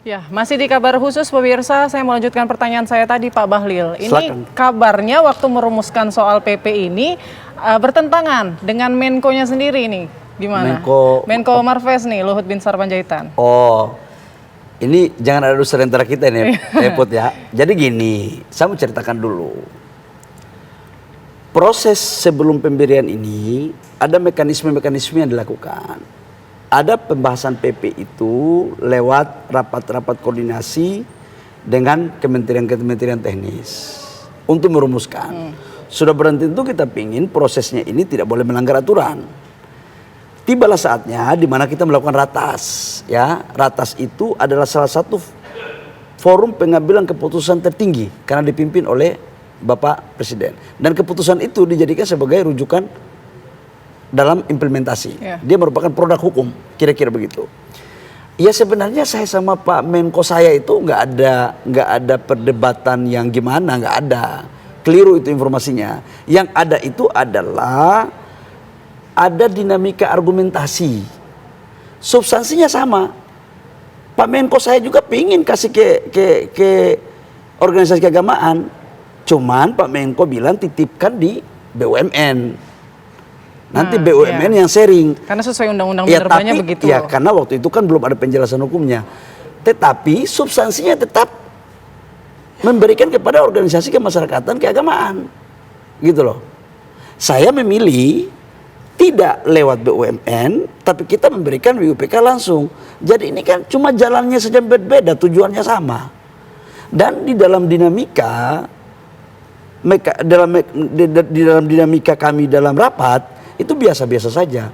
Ya, masih di kabar khusus pemirsa, saya melanjutkan pertanyaan saya tadi Pak Bahlil. Ini Silakan. kabarnya waktu merumuskan soal PP ini bertentangan dengan Menko-nya sendiri nih. Gimana? Menko Marves nih, Luhut Binsar Panjaitan. Oh, ini jangan ada urusan antara kita nih, repot ya. Jadi gini, saya mau ceritakan dulu. Proses sebelum pemberian ini ada mekanisme-mekanisme yang dilakukan. Ada pembahasan PP itu lewat rapat-rapat koordinasi dengan kementerian-kementerian teknis untuk merumuskan. Sudah berhenti itu kita pingin prosesnya ini tidak boleh melanggar aturan. Tibalah saatnya di mana kita melakukan ratas, ya. Ratas itu adalah salah satu forum pengambilan keputusan tertinggi karena dipimpin oleh Bapak Presiden. Dan keputusan itu dijadikan sebagai rujukan dalam implementasi. Dia merupakan produk hukum, kira-kira begitu. Ya sebenarnya saya sama Pak Menko saya itu nggak ada perdebatan yang gimana, nggak ada. Keliru itu informasinya. Yang ada itu adalah ada dinamika argumentasi. Substansinya sama. Pak Menko saya juga pingin kasih ke organisasi keagamaan. Cuman Pak Menko bilang titipkan di BUMN. Nanti BUMN yang sharing. Karena sesuai undang-undang minervanya begitu. Ya, karena waktu itu kan belum ada penjelasan hukumnya. Tetapi substansinya tetap memberikan kepada organisasi kemasyarakatan keagamaan. Gitu loh. Saya memilih tidak lewat BUMN, tapi kita memberikan WUPK langsung. Jadi ini kan cuma jalannya saja berbeda, tujuannya sama. Dan di dalam dinamika di dalam dinamika kami dalam rapat itu biasa-biasa saja.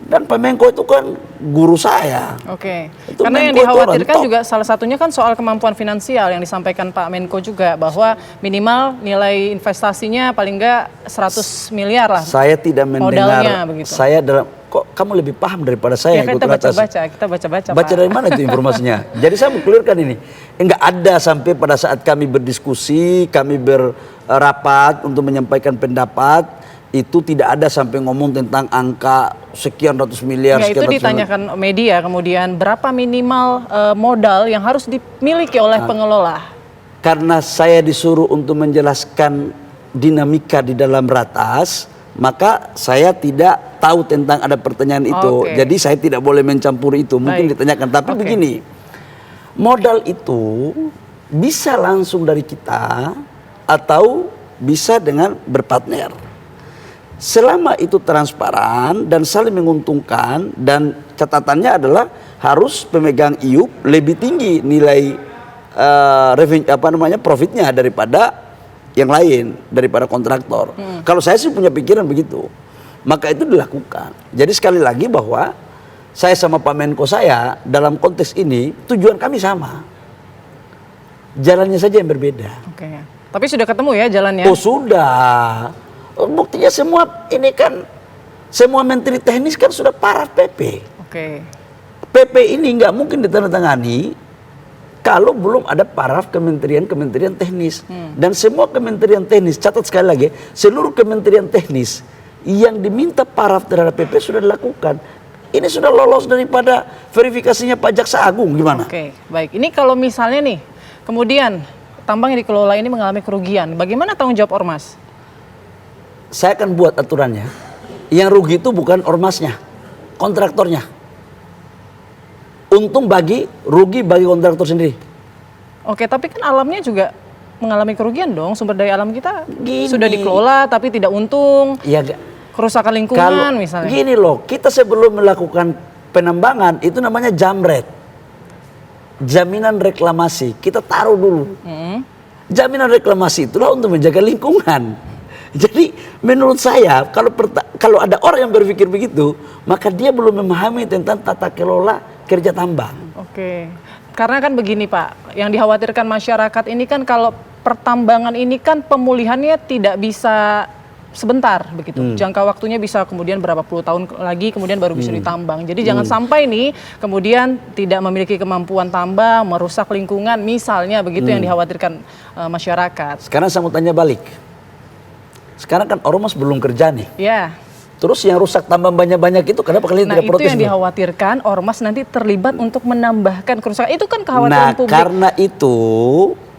Dan Pak Menko itu kan guru saya. Oke. Itu Karena yang Menko dikhawatirkan juga salah satunya kan soal kemampuan finansial yang disampaikan Pak Menko juga bahwa minimal nilai investasinya paling enggak 100 miliar lah. Saya tidak mendengar. Saya kok kamu lebih paham daripada saya. Ya, kita baca-baca. Baca dari mana itu informasinya? Jadi saya mau clearkan ini. Enggak ada sampai pada saat kami berdiskusi, kami berapat untuk menyampaikan pendapat. Itu tidak ada sampai ngomong tentang angka sekian ratus miliar. Ya, itu ditanyakan media kemudian berapa minimal modal yang harus dimiliki oleh pengelola. Karena saya disuruh untuk menjelaskan dinamika di dalam ratas, maka saya tidak tahu tentang ada pertanyaan itu. Jadi saya tidak boleh mencampuri itu. Mungkin ditanyakan. Tapi begini, modal itu bisa langsung dari kita atau bisa dengan berpartner. Selama itu transparan dan saling menguntungkan, dan catatannya adalah harus pemegang IUP lebih tinggi nilai profitnya daripada yang lain, daripada kontraktor. Kalau saya sih punya pikiran begitu, maka itu dilakukan. Jadi sekali lagi bahwa saya sama Pak Menko saya dalam konteks ini tujuan kami sama, jalannya saja yang berbeda. Oke. Tapi sudah ketemu ya jalannya? Oh sudah. Buktinya semua ini kan, semua menteri teknis kan sudah paraf PP. Oke. PP ini nggak mungkin ditandatangani kalau belum ada paraf kementerian teknis. Dan semua kementerian teknis, catat sekali lagi, seluruh kementerian teknis yang diminta paraf terhadap PP sudah dilakukan. Ini sudah lolos daripada verifikasinya Pak Jaksa Agung, gimana? Oke, baik. Ini kalau misalnya nih, kemudian tambang yang dikelola ini mengalami kerugian, bagaimana tanggung jawab Ormas? Saya akan buat aturannya. Yang rugi itu bukan ormasnya, kontraktornya. Untung rugi bagi kontraktor sendiri. Oke, tapi kan alamnya juga mengalami kerugian dong. Sumber daya alam kita sudah dikelola tapi tidak untung. Ya, kerusakan lingkungan misalnya. Gini loh, kita sebelum melakukan penambangan itu namanya jamret. Jaminan reklamasi, kita taruh dulu. Jaminan reklamasi itulah untuk menjaga lingkungan. Jadi menurut saya kalau ada orang yang berpikir begitu, maka dia belum memahami tentang tata kelola kerja tambang. Oke. Karena kan begini Pak, yang dikhawatirkan masyarakat ini kan kalau pertambangan ini kan pemulihannya tidak bisa sebentar begitu. Jangka waktunya bisa kemudian berapa puluh tahun lagi kemudian baru bisa ditambang. Jadi jangan sampai nih kemudian tidak memiliki kemampuan tambang, merusak lingkungan misalnya begitu yang dikhawatirkan masyarakat. Sekarang saya mau tanya balik. Sekarang kan Ormas belum kerja nih. Ya. Terus yang rusak tambah banyak-banyak itu kenapa kalian Nah tidak protes? itu yang dikhawatirkan ormas nanti terlibat untuk menambahkan kerusakan. Itu kan kekhawatiran publik. Karena itu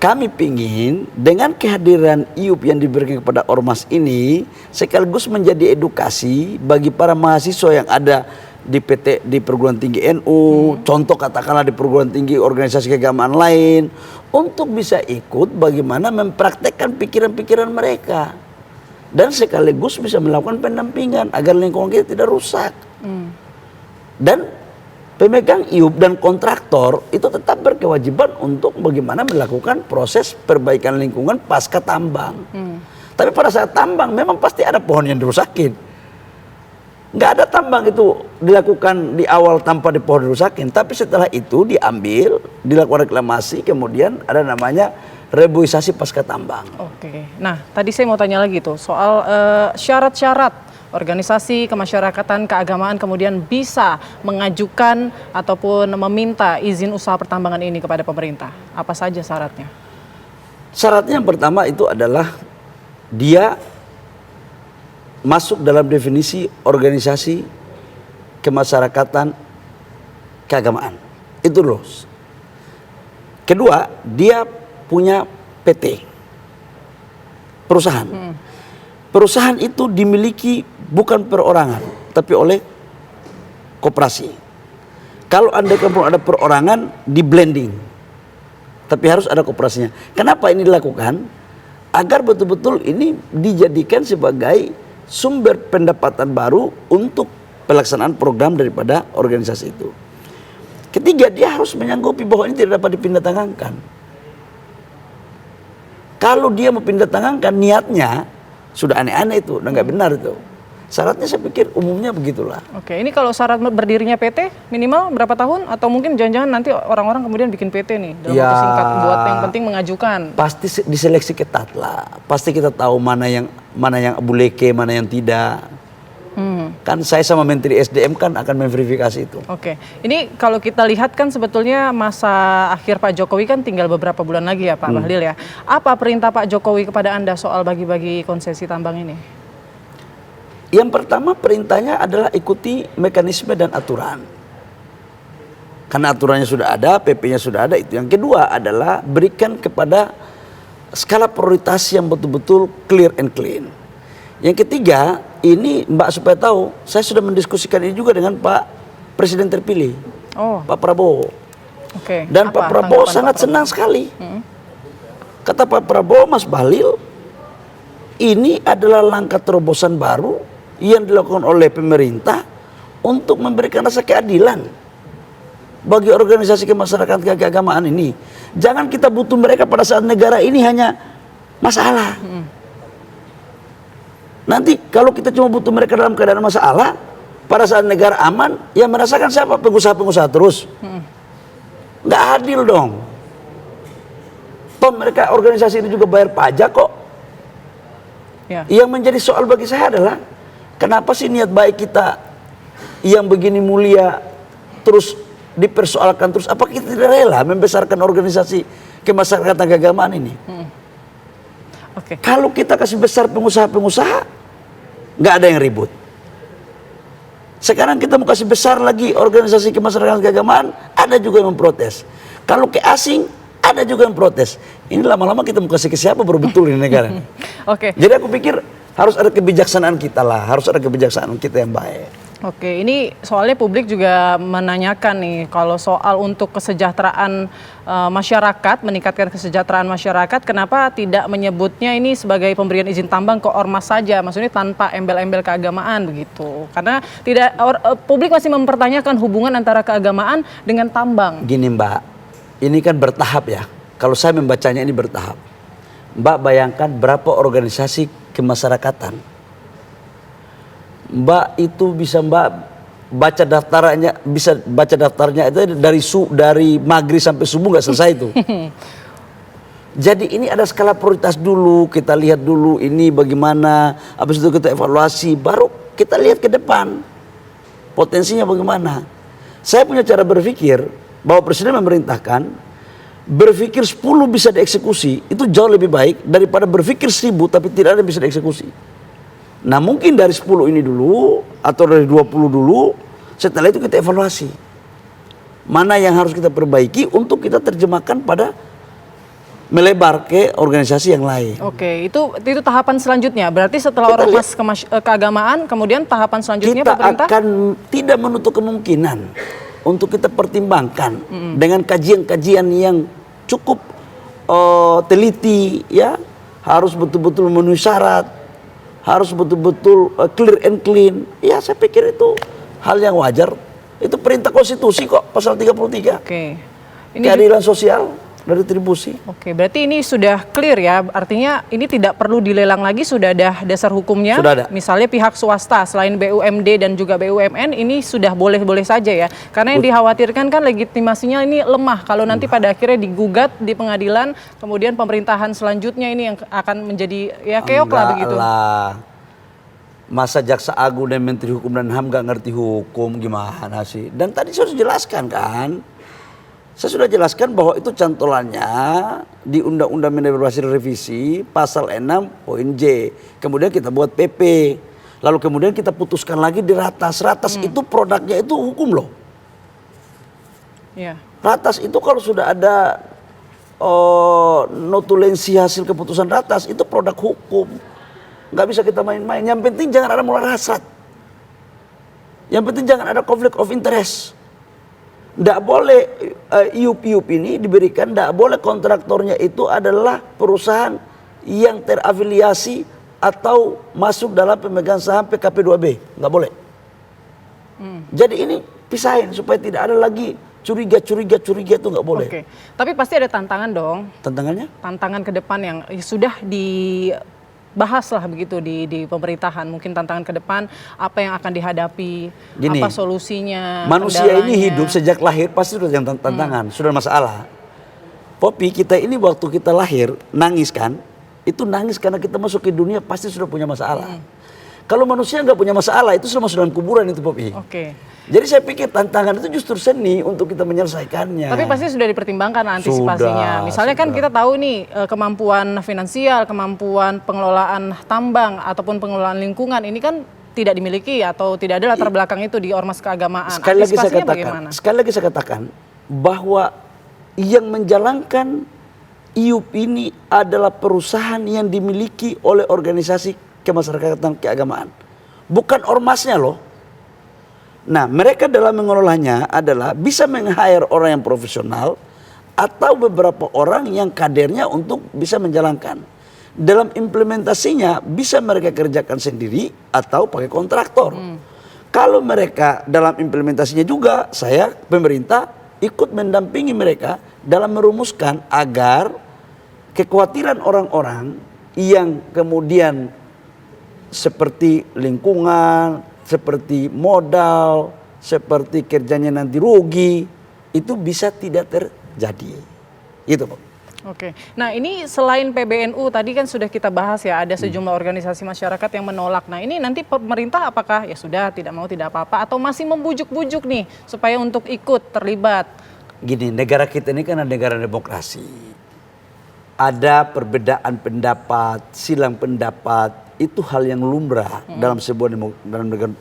kami pingin dengan kehadiran IUP yang diberikan kepada ormas ini sekaligus menjadi edukasi bagi para mahasiswa yang ada di perguruan tinggi NU, contoh katakanlah di perguruan tinggi organisasi keagamaan lain, untuk bisa ikut bagaimana mempraktekkan pikiran-pikiran mereka. Dan sekaligus bisa melakukan pendampingan agar lingkungan kita tidak rusak. Dan pemegang IUP dan kontraktor itu tetap berkewajiban untuk bagaimana melakukan proses perbaikan lingkungan pasca tambang. Tapi pada saat tambang memang pasti ada pohon yang dirusakin. Nggak ada tambang itu dilakukan di awal tanpa di pohon dirusakin. Tapi setelah itu diambil, dilakukan reklamasi, kemudian ada namanya reboisasi pasca tambang. Oke, nah tadi saya mau tanya lagi tuh soal syarat-syarat organisasi kemasyarakatan keagamaan kemudian bisa mengajukan ataupun meminta izin usaha pertambangan ini kepada pemerintah. Apa saja syaratnya? Syaratnya yang pertama itu adalah dia masuk dalam definisi organisasi kemasyarakatan keagamaan. Itu loh. Kedua, dia punya PT, perusahaan. Perusahaan itu dimiliki bukan perorangan, tapi oleh koperasi. Kalau andai kamu ada perorangan, di blending, tapi harus ada koperasinya. Kenapa ini dilakukan? Agar betul-betul ini dijadikan sebagai sumber pendapatan baru untuk pelaksanaan program daripada organisasi itu. Ketiga, dia harus menyanggupi bahwa ini tidak dapat dipindah tangankan. Kalau dia mau pindah tangankan, niatnya sudah aneh-aneh itu, udah nggak benar itu. Syaratnya saya pikir umumnya begitulah. Oke, ini kalau syarat berdirinya PT minimal berapa tahun? Atau mungkin jangan-jangan nanti orang-orang kemudian bikin PT nih dalam waktu singkat buat yang penting mengajukan. Pasti diseleksi ketat lah. Pasti kita tahu mana yang abu leke, mana yang tidak. Kan saya sama Menteri SDM kan akan memverifikasi itu. Oke, ini kalau kita lihat kan sebetulnya masa akhir Pak Jokowi kan tinggal beberapa bulan lagi ya Pak Bahlil ya. Apa perintah Pak Jokowi kepada Anda soal bagi-bagi konsesi tambang ini? Yang pertama perintahnya adalah ikuti mekanisme dan aturan. Karena aturannya sudah ada, PP-nya sudah ada itu. Yang kedua adalah berikan kepada skala prioritas yang betul-betul clear and clean. Yang ketiga, ini Mbak supaya tahu, saya sudah mendiskusikan ini juga dengan Pak Presiden terpilih, Pak Prabowo. Oke. Dan Pak Prabowo sangat senang sekali. Kata Pak Prabowo, Mas Bahlil, ini adalah langkah terobosan baru yang dilakukan oleh pemerintah untuk memberikan rasa keadilan bagi organisasi kemasyarakatan keagamaan ini. Jangan kita butuh mereka pada saat negara ini hanya masalah. Nanti kalau kita cuma butuh mereka dalam keadaan masalah, pada saat negara aman, yang merasakan siapa? Pengusaha-pengusaha terus. Nggak adil dong. Toh mereka organisasi ini juga bayar pajak kok. Ya. Yang menjadi soal bagi saya adalah kenapa sih niat baik kita yang begini mulia terus dipersoalkan terus? Apa kita tidak rela membesarkan organisasi kemasyarakatan keagamaan ini? Oke. Kalau kita kasih besar pengusaha-pengusaha, nggak ada yang ribut. Sekarang kita mau kasih besar lagi organisasi kemasyarakatan keagamaan, ada juga yang memprotes. Kalau ke asing, ada juga yang protes. Ini lama-lama kita mau kasih ke siapa baru betul ini negara. Oke. Jadi aku pikir harus ada kebijaksanaan kita lah, harus ada kebijaksanaan kita yang baik. Oke, ini soalnya publik juga menanyakan nih kalau soal untuk kesejahteraan masyarakat, meningkatkan kesejahteraan masyarakat, kenapa tidak menyebutnya ini sebagai pemberian izin tambang ke ormas saja, maksudnya tanpa embel-embel keagamaan begitu. Karena publik masih mempertanyakan hubungan antara keagamaan dengan tambang. Gini Mbak, ini kan bertahap ya. Kalau saya membacanya ini bertahap. Mbak bayangkan berapa organisasi kemasyarakatan. Mbak itu bisa baca daftarnya, bisa baca daftarnya itu dari maghrib sampai subuh nggak selesai itu. Jadi ini ada skala prioritas dulu, kita lihat dulu ini bagaimana, habis itu kita evaluasi, baru kita lihat ke depan potensinya bagaimana. Saya punya cara berpikir bahwa Presiden memerintahkan berpikir 10 bisa dieksekusi itu jauh lebih baik daripada berpikir 1000 tapi tidak ada yang bisa dieksekusi. Nah mungkin dari 10 ini dulu atau dari 20 dulu, setelah itu kita evaluasi. Mana yang harus kita perbaiki untuk kita terjemahkan pada melebar ke organisasi yang lain. Oke, itu tahapan selanjutnya. Berarti setelah Kita ormas keagamaan, kemudian tahapan selanjutnya Kita pemerintah? akan tidak menutup kemungkinan untuk kita pertimbangkan dengan kajian-kajian yang cukup teliti, ya, harus betul-betul memenuhi syarat, harus betul-betul clear and clean. Ya, saya pikir itu hal yang wajar. Itu perintah konstitusi kok, pasal 33. Oke. Keadilan sosial dan retribusi. Oke, berarti ini sudah clear ya. Artinya ini tidak perlu dilelang lagi, sudah ada dasar hukumnya. Sudah ada. Misalnya pihak swasta selain BUMD dan juga BUMN ini sudah boleh-boleh saja ya. Karena yang dikhawatirkan kan legitimasinya ini lemah kalau nanti pada akhirnya digugat di pengadilan, kemudian pemerintahan selanjutnya ini yang akan menjadi ya keok lah begitu. Lah. Masa jaksa agung dan menteri hukum dan HAM gak ngerti hukum, gimana sih? Dan tadi saya sudah jelaskan kan. Saya sudah jelaskan bahwa itu cantolannya di Undang-Undang Manajemen Hasil Revisi pasal 6 poin J. Kemudian kita buat PP. Lalu kemudian kita putuskan lagi di Ratas. Ratas itu produknya itu hukum loh. Ya. Ratas itu kalau sudah ada notulensi hasil keputusan Ratas itu produk hukum. Nggak bisa kita main-main. Yang penting jangan ada muara hasrat. Yang penting jangan ada konflik of interest. Nggak boleh IUP-IUP ini diberikan, nggak boleh kontraktornya itu adalah perusahaan yang terafiliasi atau masuk dalam pemegang saham PKP2B. Nggak boleh. Jadi ini pisahin supaya tidak ada lagi curiga itu nggak boleh. Oke. Tapi pasti ada tantangan dong. Tantangannya? Tantangan ke depan yang sudah dibahas lah begitu di pemerintahan. Mungkin tantangan ke depan apa yang akan dihadapi, Gini, apa solusinya, manusia ini kendalanya. hidup sejak lahir pasti sudah ada tantangan, sudah masalah. Popi, kita ini waktu kita lahir nangis kan? Itu nangis karena kita masuk ke dunia pasti sudah punya masalah. Kalau manusia nggak punya masalah itu sudah masuk dalam kuburan itu, Popi. Oke. Jadi saya pikir tantangan itu justru seni untuk kita menyelesaikannya. Tapi pasti sudah dipertimbangkan antisipasinya. Misalnya kan kita tahu nih kemampuan finansial, kemampuan pengelolaan tambang ataupun pengelolaan lingkungan ini kan tidak dimiliki atau tidak ada latar belakang itu di ormas keagamaan. Sekali lagi saya Antisipasinya katakan, bagaimana? sekali lagi saya katakan bahwa yang menjalankan IUP ini adalah perusahaan yang dimiliki oleh organisasi kemasyarakatan keagamaan. Bukan ormasnya loh. Nah, mereka dalam mengelolanya adalah bisa meng-hire orang yang profesional atau beberapa orang yang kadernya untuk bisa menjalankan. Dalam implementasinya bisa mereka kerjakan sendiri atau pakai kontraktor. Kalau mereka dalam implementasinya juga, saya pemerintah ikut mendampingi mereka dalam merumuskan agar kekhawatiran orang-orang yang kemudian seperti lingkungan, seperti modal, seperti kerjanya nanti rugi, itu bisa tidak terjadi. Gitu, Pak. Oke. Nah, ini selain PBNU tadi kan sudah kita bahas ya, ada sejumlah organisasi masyarakat yang menolak. Nah, ini nanti pemerintah apakah ya sudah tidak mau tidak apa-apa atau masih membujuk-bujuk nih supaya untuk ikut terlibat? Gini, negara kita ini kan negara demokrasi. Ada perbedaan pendapat, silang pendapat, itu hal yang lumrah dalam sebuah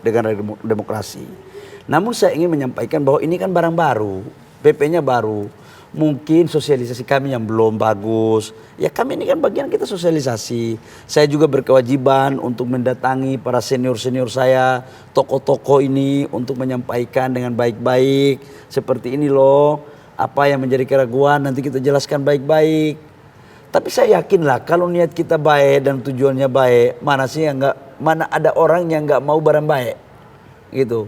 negara demokrasi. Namun saya ingin menyampaikan bahwa ini kan barang baru, PP-nya baru. Mungkin sosialisasi kami yang belum bagus. Ya kami ini kan bagian kita sosialisasi. Saya juga berkewajiban untuk mendatangi para senior-senior saya, tokoh-tokoh ini untuk menyampaikan dengan baik-baik. Seperti ini loh, apa yang menjadi keraguan nanti kita jelaskan baik-baik. Tapi saya yakinlah kalau niat kita baik dan tujuannya baik, mana ada orang yang nggak mau barang baik, gitu.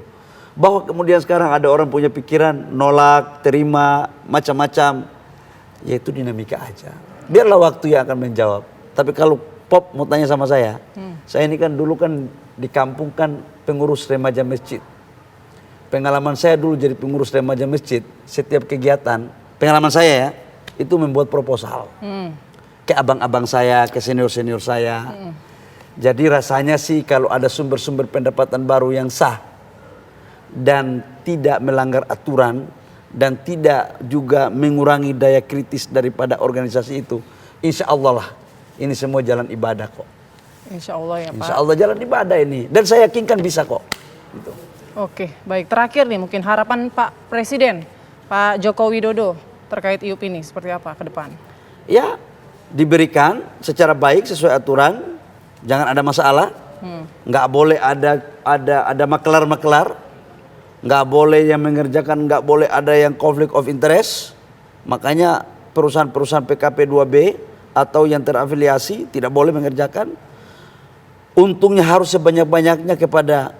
Bahwa kemudian sekarang ada orang punya pikiran nolak, terima, macam-macam, ya itu dinamika aja. Biarlah waktu yang akan menjawab. Tapi kalau Pop mau tanya sama saya ini kan dulu kan di kampung kan pengurus remaja masjid. Pengalaman saya dulu jadi pengurus remaja masjid, setiap kegiatan, pengalaman saya ya, itu membuat proposal. Ke abang-abang saya, ke senior-senior saya. Jadi rasanya sih kalau ada sumber-sumber pendapatan baru yang sah dan tidak melanggar aturan dan tidak juga mengurangi daya kritis daripada organisasi itu, insya Allah lah ini semua jalan ibadah kok. Insya Allah ya Pak. Insya Allah jalan ibadah ini. Dan saya yakinkan bisa kok. Gitu. Oke, baik. Terakhir nih mungkin harapan Pak Presiden, Pak Joko Widodo terkait IUP ini seperti apa ke depan? Ya, diberikan secara baik sesuai aturan, jangan ada masalah. Nggak boleh ada maklar-maklar, nggak boleh yang mengerjakan, nggak boleh ada yang conflict of interest. Makanya perusahaan-perusahaan PKP 2B atau yang terafiliasi tidak boleh mengerjakan. Untungnya harus sebanyak-banyaknya kepada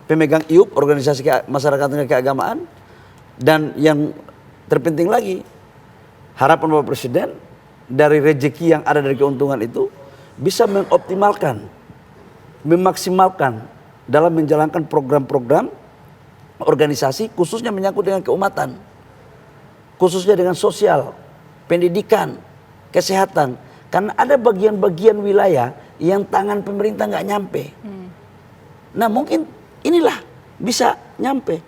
pemegang IUP, organisasi masyarakat keagamaan. Dan yang terpenting lagi, harapan Bapak Presiden dari rezeki yang ada dari keuntungan itu bisa mengoptimalkan, memaksimalkan dalam menjalankan program-program organisasi khususnya menyangkut dengan keumatan, khususnya dengan sosial, pendidikan, kesehatan. Karena ada bagian-bagian wilayah yang tangan pemerintah nggak nyampe. Nah mungkin inilah bisa nyampe.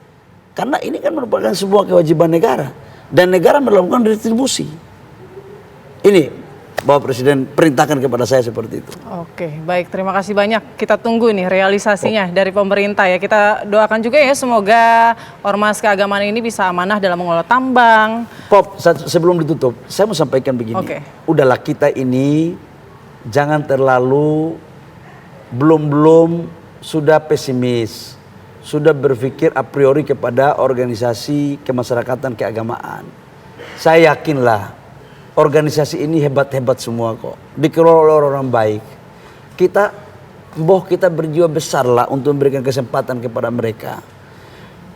Karena ini kan merupakan sebuah kewajiban negara. Dan negara melakukan distribusi. Ini Bapak Presiden perintahkan kepada saya seperti itu. Oke, baik. Terima kasih banyak. Kita tunggu nih realisasinya dari pemerintah ya. Kita doakan juga ya semoga ormas keagamaan ini bisa amanah dalam mengelola tambang. Pop, sebelum ditutup, saya mau sampaikan begini. Oke. Udahlah kita ini jangan terlalu belum sudah pesimis. Sudah berpikir a priori kepada organisasi kemasyarakatan keagamaan. Saya yakinlah organisasi ini hebat-hebat semua kok. Dikelola oleh orang baik. Kita berjiwa besar lah untuk memberikan kesempatan kepada mereka.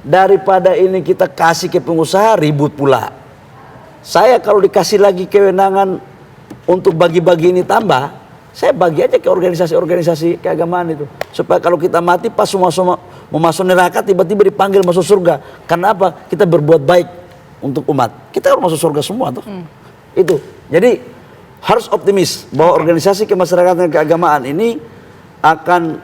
Daripada ini kita kasih ke pengusaha ribut pula. Saya kalau dikasih lagi kewenangan untuk bagi-bagi ini tambah, saya bagi aja ke organisasi-organisasi keagamaan itu. Supaya kalau kita mati pas semua mau masuk neraka tiba-tiba dipanggil masuk surga. Karena apa? Kita berbuat baik untuk umat. Kita harus masuk surga semua tuh. Itu. Jadi harus optimis bahwa organisasi kemasyarakatan keagamaan ini akan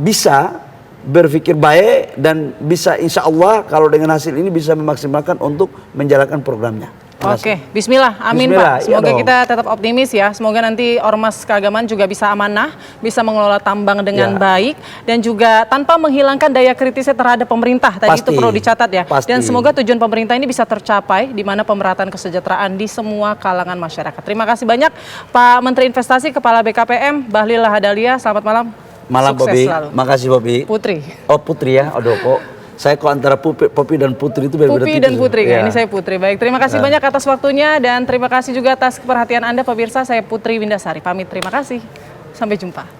bisa berpikir baik dan bisa insya Allah kalau dengan hasil ini bisa memaksimalkan untuk menjalankan programnya. Oke, bismillah, amin Bismillah, Pak. Semoga iya kita tetap optimis ya. Semoga nanti ormas keagamaan juga bisa amanah, bisa mengelola tambang dengan baik dan juga tanpa menghilangkan daya kritisnya terhadap pemerintah. Tadi itu perlu dicatat ya. Pasti. Dan semoga tujuan pemerintah ini bisa tercapai di mana pemerataan kesejahteraan di semua kalangan masyarakat. Terima kasih banyak Pak Menteri Investasi Kepala BKPM Bahlil Lahadalia. Selamat malam. Malam Sukses Bobi. selalu. Makasih Bobi. Putri. Oh Putri ya. Aduh kok. Saya kok antara Popi dan Putri itu beda-beda. Pupi dan Putri, ya. Ini saya Putri. Baik, terima kasih banyak atas waktunya dan terima kasih juga atas perhatian Anda pemirsa. Saya Putri Windasari, pamit terima kasih. Sampai jumpa.